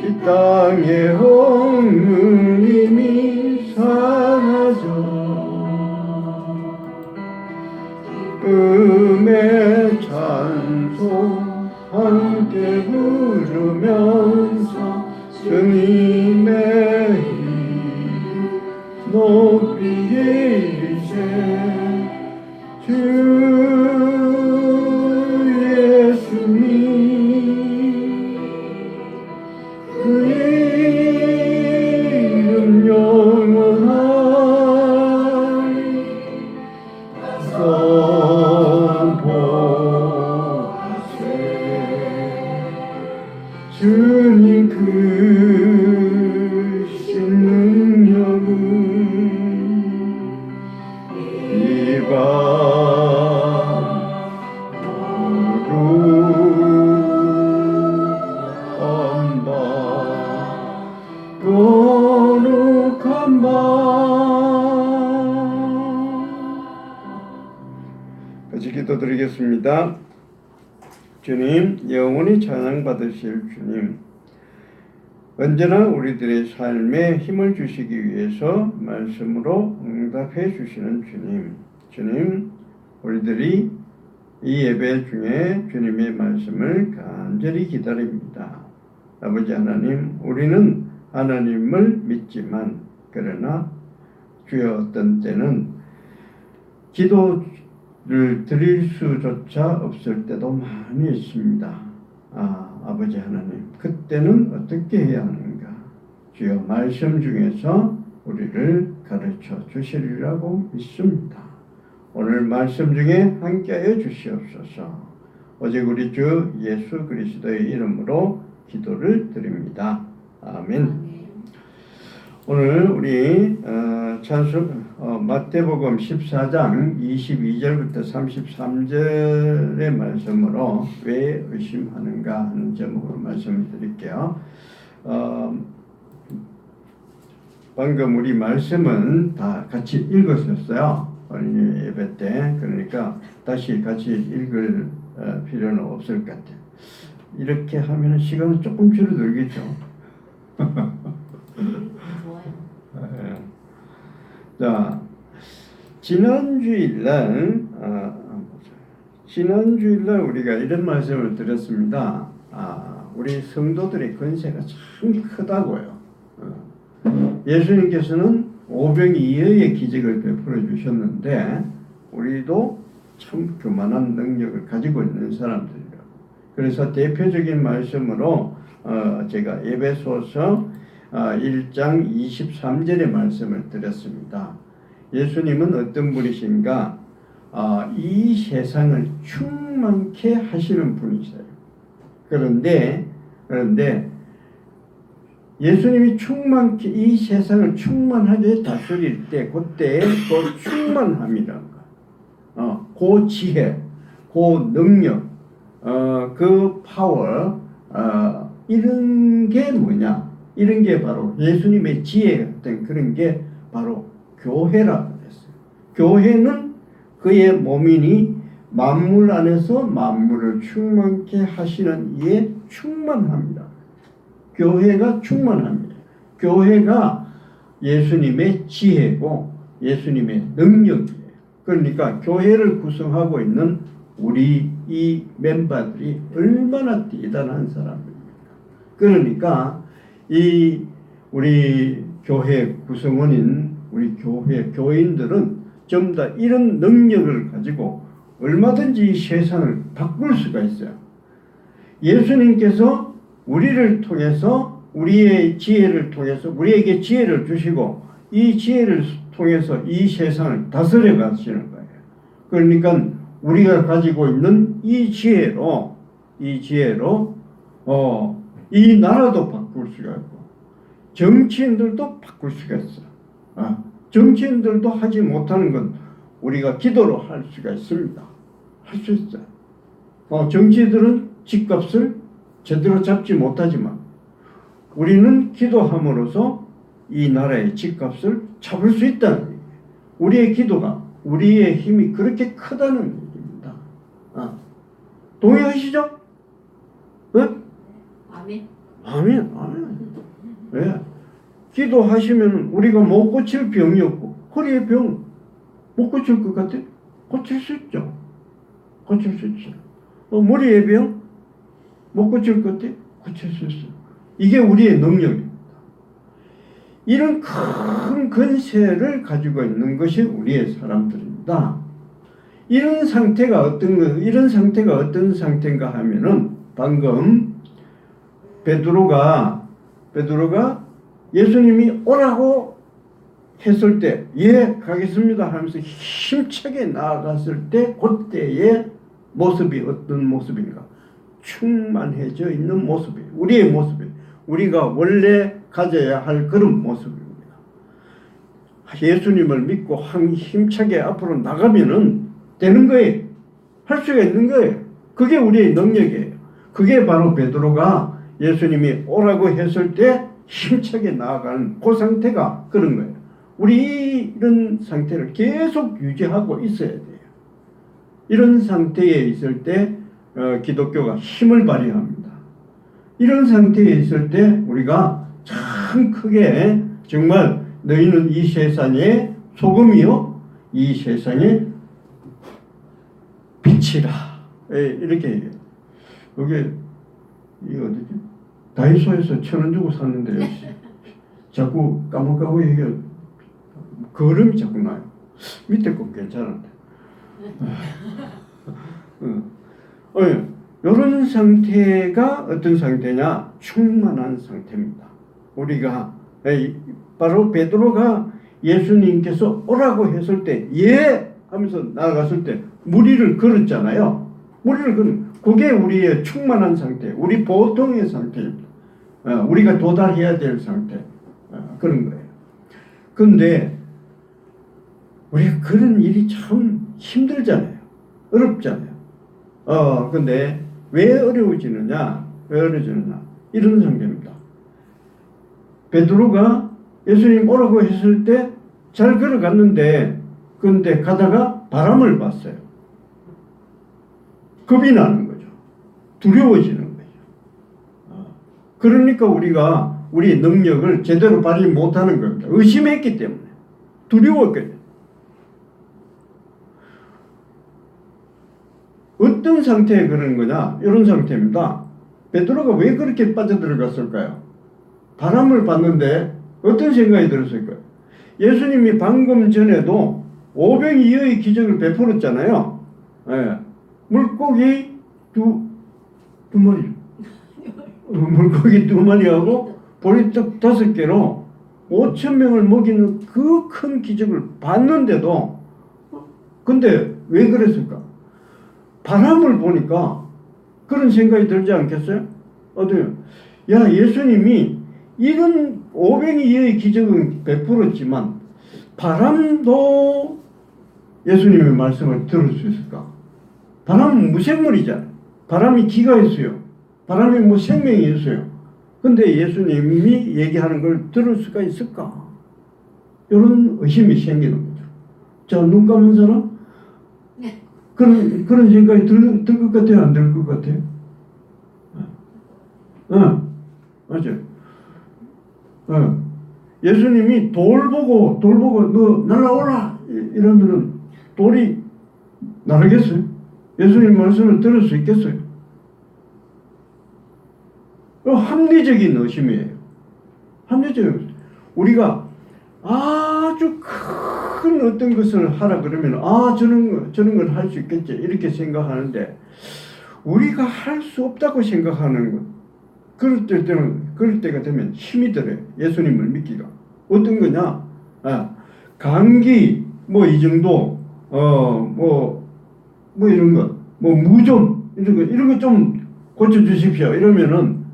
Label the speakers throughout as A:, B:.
A: 이 땅의 엉금이 사라져 음의 찬송 함께 부르면서 주님의 이름 높이 이르세 주 예수님 그 이름 영원하리 선포하세 주님 크신 능력은 이방 거룩한 바 같이 기도드리겠습니다. 주님, 영원히 찬양받으실 주님, 언제나 우리들의 삶에 힘을 주시기 위해서 말씀으로 응답해 주시는 주님, 우리들이 이 예배 중에 주님의 말씀을 간절히 기다립니다. 아버지 하나님, 우리는 하나님을 믿지만 그러나 주여 어떤 때는 기도를 드릴 수조차 없을 때도 많이 있습니다. 아버지 하나님, 그때는 어떻게 해야 하는가? 주여 말씀 중에서 우리를 가르쳐 주시리라고 믿습니다. 오늘 말씀 중에 함께하여 주시옵소서. 오직 우리 주 예수 그리스도의 이름으로 기도를 드립니다. 아멘. 오늘 우리 마태복음 14장 22절부터 33절의 말씀으로 왜 의심하는가 하는 제목으로 말씀을 드릴게요. 방금 우리 말씀은 다 같이 읽었었어요. 어린이 예배 때. 그러니까 다시 같이 읽을 필요는 없을 것 같아요. 이렇게 하면 시간은 조금 줄어들겠죠. 자, 지난 주일날 우리가 이런 말씀을 드렸습니다. 우리 성도들의 권세가 참 크다고요. 예수님께서는 오병이어의 기적을 베풀어 주셨는데 우리도 참 그만한 능력을 가지고 있는 사람들이라고. 그래서 대표적인 말씀으로 제가 에베소서 1장 23절의 말씀을 드렸습니다. 예수님은 어떤 분이신가? 이 세상을 충만케 하시는 분이세요. 그런데 예수님이 충만케 이 세상을 충만하게 다스릴 때 그때 그 충만함이란 거, 그 지혜, 그 능력, 그 파워, 이런 게 뭐냐? 이런 게 바로 예수님의 지혜 같은 그런 게 바로 교회라고 그랬어요. 교회는 그의 몸이니 만물 안에서 만물을 충만케 하시는 이에 충만합니다. 교회가 충만합니다. 교회가 예수님의 지혜고 예수님의 능력이에요. 그러니까 교회를 구성하고 있는 우리 이 멤버들이 얼마나 대단한 사람입니까? 그러니까 우리 교회 구성원인 우리 교인들은 전부 다 이런 능력을 가지고 얼마든지 이 세상을 바꿀 수가 있어요. 예수님께서 우리를 통해서 우리의 지혜를 통해서 우리에게 지혜를 주시고 이 지혜를 통해서 이 세상을 다스려 가시는 거예요. 그러니까 우리가 가지고 있는 이 지혜로 이 나라도 바꿀 수가 있고 정치인들도 바꿀 수가 있어. 정치인들도 하지 못하는 건 우리가 기도로 할 수가 있습니다. 할 수 있어요. 정치인들은 집값을 제대로 잡지 못하지만 우리는 기도함으로써 이 나라의 집값을 잡을 수 있다는 얘기예요. 우리의 기도가 우리의 힘이 그렇게 크다는 얘기입니다. 동의하시죠? 네?
B: 아멘.
A: 아멘, 아멘. 왜? 기도하시면 우리가 못 고칠 병이 없고, 허리의 병 못 고칠 것 같아? 고칠 수 있죠. 고칠 수 있죠. 머리의 병 못 고칠 것 같아? 고칠 수 있어요. 이게 우리의 능력입니다. 이런 큰 권세를 가지고 있는 것이 우리의 사람들입니다. 이런 상태가 어떤 상태인가 하면은 방금 베드로가 예수님이 오라고 했을 때, 예, 가겠습니다 하면서 힘차게 나아갔을 때, 그때의 모습이 어떤 모습인가? 충만해져 있는 모습이에요. 우리의 모습이에요. 우리가 원래 가져야 할 그런 모습입니다. 예수님을 믿고 힘차게 앞으로 나가면은 되는 거예요. 할 수가 있는 거예요. 그게 우리의 능력이에요. 그게 바로 베드로가 예수님이 오라고 했을 때 힘차게 나아가는 그 상태가 그런 거예요. 우리 이런 상태를 계속 유지하고 있어야 돼요. 이런 상태에 있을 때 기독교가 힘을 발휘합니다. 이런 상태에 있을 때 우리가 참 크게 정말 너희는 이 세상의 소금이요 이 세상의 빛이라 이렇게 얘기해요. 이게 어디지? 다이소에서 1,000원 주고 샀는데 자꾸 까먹고 얘기해. 거름이 자꾸 나요. 밑에 거 괜찮은데. 이런 상태가 어떤 상태냐? 충만한 상태입니다. 우리가 바로 베드로가 예수님께서 오라고 했을 때 예 하면서 나아갔을 때 무리를 걸었잖아요. 그게 우리의 충만한 상태, 우리 보통의 상태입니다. 우리가 도달해야 될 상태, 그런 거예요. 그런데 우리가 그런 일이 참 힘들잖아요. 어렵잖아요. 근데 왜 어려워지느냐? 이런 상태입니다. 베드로가 예수님 오라고 했을 때 잘 걸어갔는데, 그런데 가다가 바람을 봤어요. 겁이 나는 거죠. 두려워지는 거죠. 그러니까 우리가 우리 능력을 제대로 발휘 못하는 겁니다. 의심했기 때문에. 두려웠거든요. 어떤 상태에 그러는 거냐? 이런 상태입니다. 베드로가 왜 그렇게 빠져들어갔을까요? 바람을 봤는데 어떤 생각이 들었을까요? 예수님이 방금 전에도 오병이어의 기적을 베풀었잖아요. 예. 물고기 두 마리. 물고기 2마리하고 보리떡 5개로 5,000명을 먹이는 그 큰 기적을 봤는데도, 근데 왜 그랬을까? 바람을 보니까 그런 생각이 들지 않겠어요? 어때요? 야, 예수님이 이런 오병이어의 기적은 베풀었지만 바람도 예수님의 말씀을 들을 수 있을까? 바람은 무생물이잖아요. 바람이 기가 있어요. 바람이 뭐 생명이 있어요. 근데 예수님이 얘기하는 걸 들을 수가 있을까? 이런 의심이 생기는 거죠. 자, 눈 감은 사람? 그런 생각이 들 것 같아요? 안 들 것 같아요? 맞아요. 예수님이 돌 보고 너 날아오라 이러면은 돌이 날아겠어요? 예수님 말씀을 들을 수 있겠어요? 합리적인 의심이에요. 합리적인. 우리가 아주 큰 어떤 것을 하라 그러면 저런 걸 할 수 있겠지 이렇게 생각하는데, 우리가 할 수 없다고 생각하는 것, 그럴 때가 되면 힘이 들어요. 예수님을 믿기가. 어떤 거냐? 감기 이 정도 이런 거 무좀 이런 거 좀 고쳐주십시오 이러면은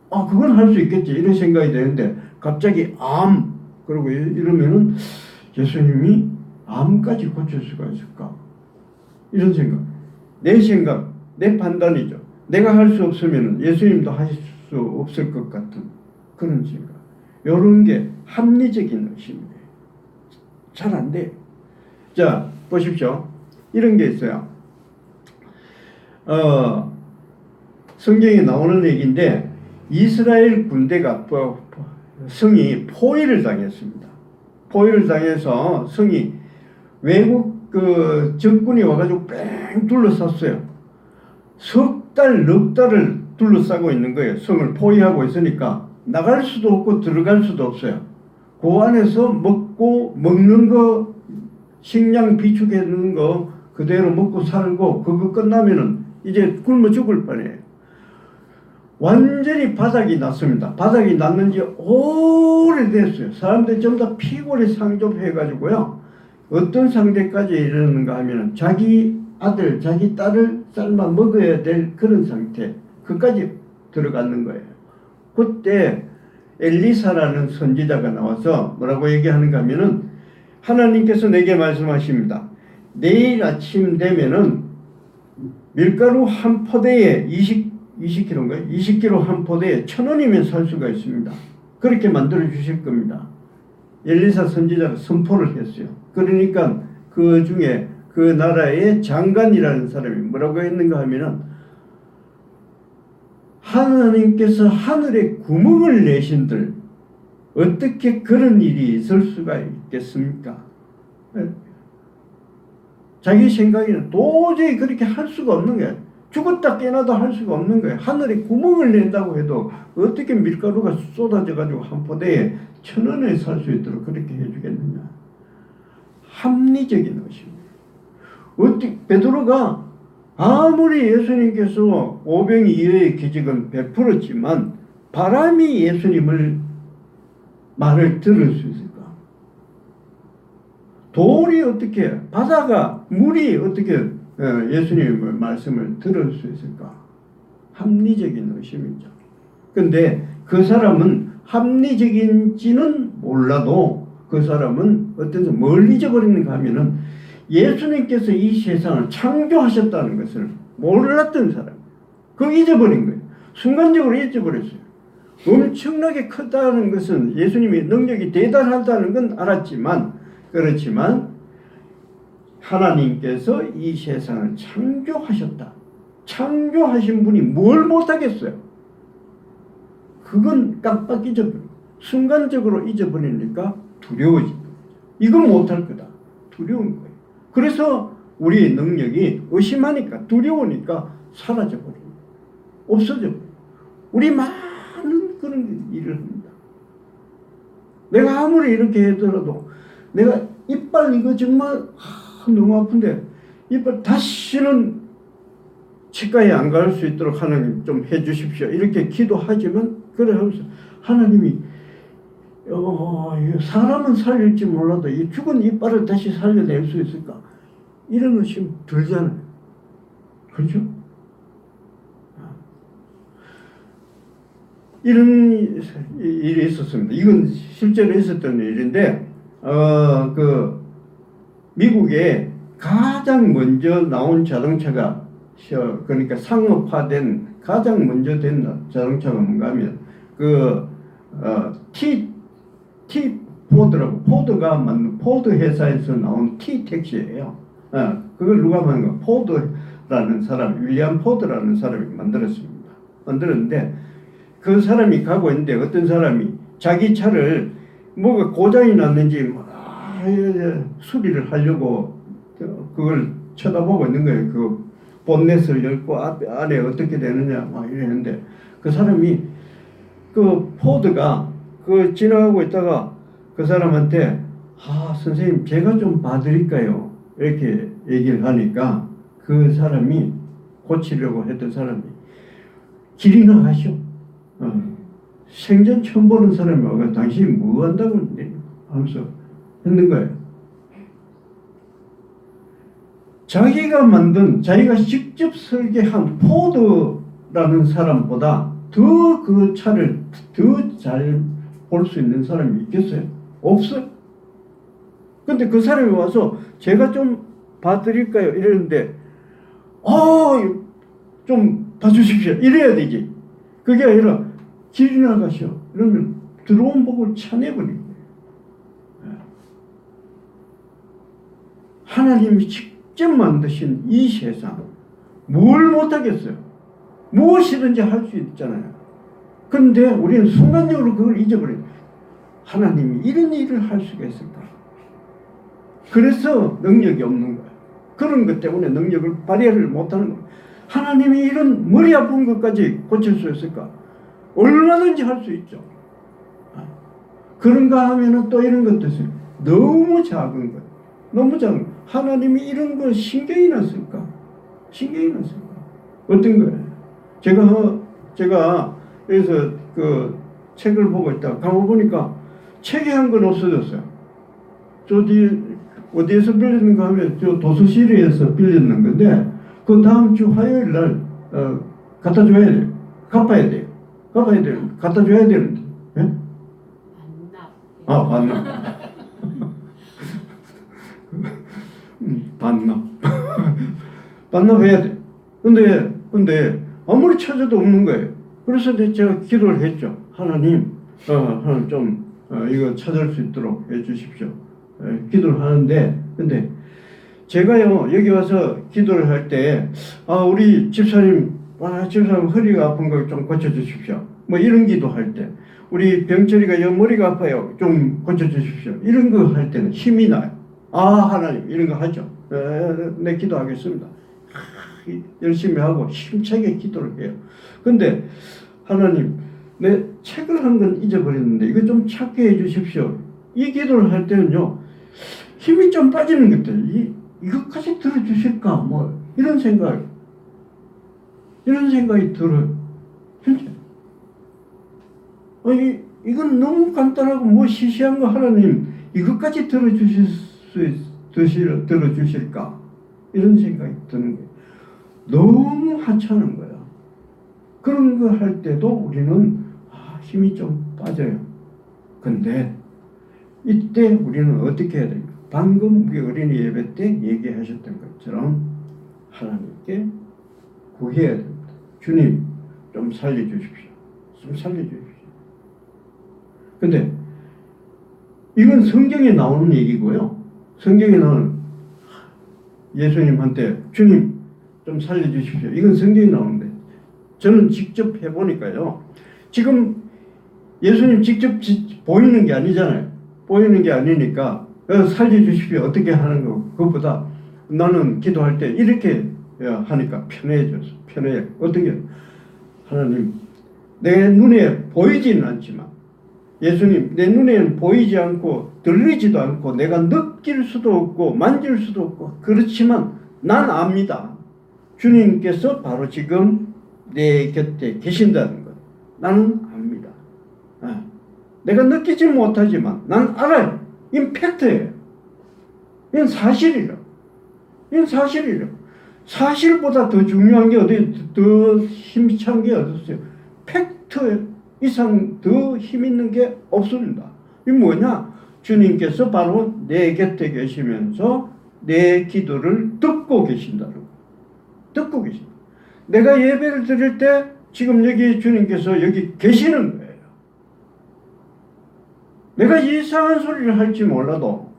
A: 그건 할 수 있겠지 이런 생각이 되는데, 갑자기 암 그러고 이러면은 예수님이 암까지 고칠 수가 있을까? 이런 생각. 내 판단이죠. 내가 할 수 없으면 예수님도 하실 수 없을 것 같은 그런 생각. 이런 게 합리적인 의심이에요. 잘 안 돼요. 자, 보십시오. 이런 게 있어요. 성경에 나오는 얘기인데, 이스라엘 군대가 성이 포위를 당했습니다. 포위를 당해서 성이 외국 그 적군이 와가지고 뺑 둘러쌌어요. 석 달, 넉 달을 둘러싸고 있는 거예요. 성을 포위하고 있으니까 나갈 수도 없고 들어갈 수도 없어요. 그 안에서 먹는 거, 식량 비축해 놓은 거 그대로 먹고 살고, 그거 끝나면은 이제 굶어 죽을 뻔해요. 완전히 바닥이 났습니다. 바닥이 났는 지 오래됐어요. 사람들이 전부 다 피골이 상접해가지고요. 어떤 상태까지 이르는가 하면 자기 아들, 자기 딸을 삶아 먹어야 될 그런 상태, 그까지 들어가는 거예요. 그때 엘리사라는 선지자가 나와서 뭐라고 얘기하는가 하면은, 하나님께서 내게 말씀하십니다. 내일 아침 되면은 밀가루 한 포대에 20kg인가요? 20kg 한 포대에 1,000원이면 살 수가 있습니다. 그렇게 만들어 주실 겁니다. 엘리사 선지자가 선포를 했어요. 그러니까 그 중에 그 나라의 장관이라는 사람이 뭐라고 했는가 하면은, 하나님께서 하늘에 구멍을 내신들 어떻게 그런 일이 있을 수가 있겠습니까? 자기 생각에는 도저히 그렇게 할 수가 없는 거예요. 죽었다 깨나도 할 수가 없는 거예요. 하늘에 구멍을 낸다고 해도 어떻게 밀가루가 쏟아져 가지고 한 포대에 1,000원에 살 수 있도록 그렇게 해주겠느냐. 합리적인 것입니다. 어떻게 베드로가 아무리 예수님께서 오병이어의 기적은 베풀었지만 바람이 예수님을 말을 들을 수 있을까? 돌이 어떻게, 바다가, 물이 어떻게 예수님의 말씀을 들을 수 있을까? 합리적인 의심이죠. 근데 그 사람은 합리적인지는 몰라도 그 사람은 어떤 뭘 잊어버리는가 하면은 예수님께서 이 세상을 창조하셨다는 것을 몰랐던 사람. 그거 잊어버린 거예요. 순간적으로 잊어버렸어요. 엄청나게 크다는 것은, 예수님의 능력이 대단하다는 건 알았지만, 그렇지만 하나님께서 이 세상을 창조하셨다. 창조하신 분이 뭘 못하겠어요? 그건 깜빡 잊어버려. 순간적으로 잊어버리니까 두려워진 거예요. 이건 못할 거다. 두려운 거예요. 그래서 우리의 능력이 의심하니까, 두려우니까 사라져버려요. 없어져버려요. 우리 많은 그런 일을 합니다. 내가 아무리 이렇게 하더라도, 내가 이빨 이거 정말 너무 아픈데 이빨 다시는 치과에 안 갈 수 있도록 하나님 좀 해주십시오. 이렇게 기도하지만, 그래 하면서 하나님이 사람은 살릴지 몰라도 이 죽은 이빨을 다시 살려낼 수 있을까? 이런 의심 들잖아요. 그렇죠? 이런 일이 있었습니다. 이건 실제로 있었던 일인데, 미국에 가장 먼저 나온 자동차가, 그러니까 상업화된 가장 먼저 된 자동차가 뭔가 하면 포드라고, 포드가 만든, 포드 회사에서 나온 T 택시예요. 그걸 누가 만든 거? 포드라는 사람, 윌리엄 포드라는 사람이 만들었습니다. 만들었는데 그 사람이 가고 있는데 어떤 사람이 자기 차를 뭐가 고장이 났는지 수리를 하려고 그걸 쳐다보고 있는 거예요. 그 본넷을 열고 안에 어떻게 되느냐 막 이랬는데, 그 사람이, 그 포드가 그 지나가고 있다가 그 사람한테 선생님 제가 좀 봐드릴까요? 이렇게 얘기를 하니까 그 사람이, 고치려고 했던 사람이, 길이나 하시오. 생전 처음 보는 사람이 와서 당신이 뭐 한다고 하면서 했는 거예요. 자기가 만든, 자기가 직접 설계한 포드라는 사람보다 더 그 차를 더 잘 볼 수 있는 사람이 있겠어요? 없어요. 근데 그 사람이 와서 제가 좀 봐드릴까요? 이러는데 좀 봐주십시오. 이래야 되지. 그게 아니라 길이 나가시오. 이러면 들어온 복을 차내버리는 거예요. 하나님이 직접 만드신 이 세상 뭘 못하겠어요? 무엇이든지 할 수 있잖아요. 그런데 우리는 순간적으로 그걸 잊어버려요. 하나님이 이런 일을 할 수가 있을까? 그래서 능력이 없는 거예요. 그런 것 때문에 능력을 발휘를 못하는 거예요. 하나님이 이런 머리 아픈 것까지 고칠 수 있을까? 얼마든지 할 수 있죠. 그런가 하면은 또 이런 것도 있어요. 너무 작은 거예요. 너무 작은 거예요. 하나님이 이런 거 신경이 났을까? 신경이 났을까? 어떤 거예요? 제가 여기서 그 책을 보고 있다가 가만 보니까 책이 한 권 없어졌어요. 저 뒤에 어디에서 빌렸는가 하면 저 도서실에서 빌렸는 건데 그 다음 주 화요일 날 갖다 줘야 돼요. 갚아야 돼요. 갖다 줘야 되는데. 예? 반납. 반납. 반납해야 돼. 근데 아무리 찾아도 없는 거예요. 그래서 제가 기도를 했죠. 하나님 좀 이거 찾을 수 있도록 해주십시오. 기도를 하는데, 근데 제가요 여기 와서 기도를 할 때 우리 집사님 허리가 아픈 걸 좀 고쳐주십시오. 뭐 이런 기도할 때, 우리 병철이가 머리가 아파요. 좀 고쳐주십시오. 이런 거 할 때는 힘이 나요. 하나님 이런 거 하죠. 내 기도하겠습니다. 열심히 하고 힘차게 기도를 해요. 근데 하나님, 내 책을 한 건 잊어버렸는데 이거 좀 찾게 해주십시오. 이 기도를 할 때는요 힘이 좀 빠지는 것들, 이것까지 들어주실까 뭐 이런 생각이 들어요. 진짜. 이건 너무 간단하고 뭐 시시한 거 하나님 이것까지 들어주실까 이런 생각이 드는 거예요. 너무 하찮은 거야. 그런 거 할 때도 우리는 힘이 좀 빠져요. 근데 이때 우리는 어떻게 해야 됩니까? 방금 우리 어린이 예배 때 얘기하셨던 것처럼 하나님께 구해야 됩니다. 주님 좀 살려주십시오. 좀 살려주십시오. 근데 이건 성경에 나오는 얘기고요. 성경에 나오는 예수님한테 주님 좀 살려주십시오. 이건 성경에 나오는데 저는 직접 해보니까요. 지금 예수님 직접 보이는 게 아니잖아요. 보이는 게 아니니까 살려주십시오. 어떻게 하는 거 그것보다 나는 기도할 때 이렇게 하니까 편해요. 어떻게 하나님 내 눈에 보이지는 않지만 예수님 내 눈에는 보이지 않고 들리지도 않고 내가 느낄 수도 없고 만질 수도 없고 그렇지만 난 압니다. 주님께서 바로 지금 내 곁에 계신다는 것 나는 압니다. 내가 느끼지 못하지만 난 알아요. 이건 팩트예요. 이건 사실이에요. 사실보다 더 중요한 게 더 힘찬 게 어디 있어요? 팩트 이상 더 힘 있는 게 없습니다. 이게 뭐냐? 주님께서 바로 내 곁에 계시면서 내 기도를 듣고 계신다는 거예요. 듣고 계신다. 내가 예배를 드릴 때 지금 여기 주님께서 여기 계시는 거예요. 내가 이상한 소리를 할지 몰라도,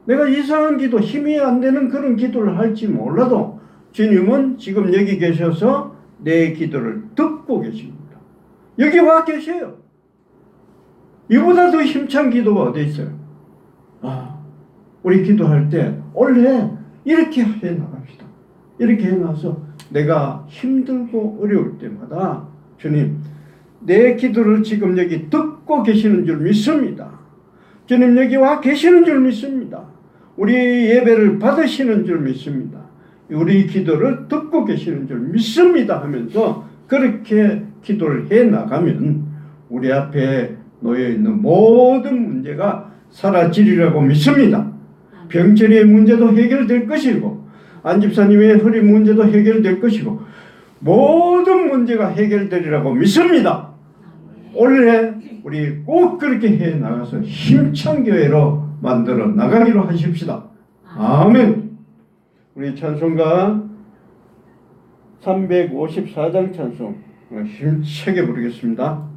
A: 내가 이상한 기도, 힘이 안 되는 그런 기도를 할지 몰라도 주님은 지금 여기 계셔서 내 기도를 듣고 계십니다. 여기 와 계세요. 이보다 더 힘찬 기도가 어디 있어요? 우리 기도할 때 원래 이렇게 해 나갑시다. 이렇게 해 나가서 내가 힘들고 어려울 때마다 주님, 내 기도를 지금 여기 듣고 계시는 줄 믿습니다. 주님 여기 와 계시는 줄 믿습니다. 우리 예배를 받으시는 줄 믿습니다. 우리 기도를 듣고 계시는 줄 믿습니다 하면서 그렇게 기도를 해 나가면 우리 앞에 놓여있는 모든 문제가 사라지리라고 믿습니다. 병철이의 문제도 해결될 것이고 안집사님의 허리 문제도 해결될 것이고 모든 문제가 해결되리라고 믿습니다. 올해 우리 꼭 그렇게 해 나가서 힘찬 교회로 만들어 나가기로 하십시다. 아멘. 우리 찬송가 354장 찬송 힘차게 부르겠습니다.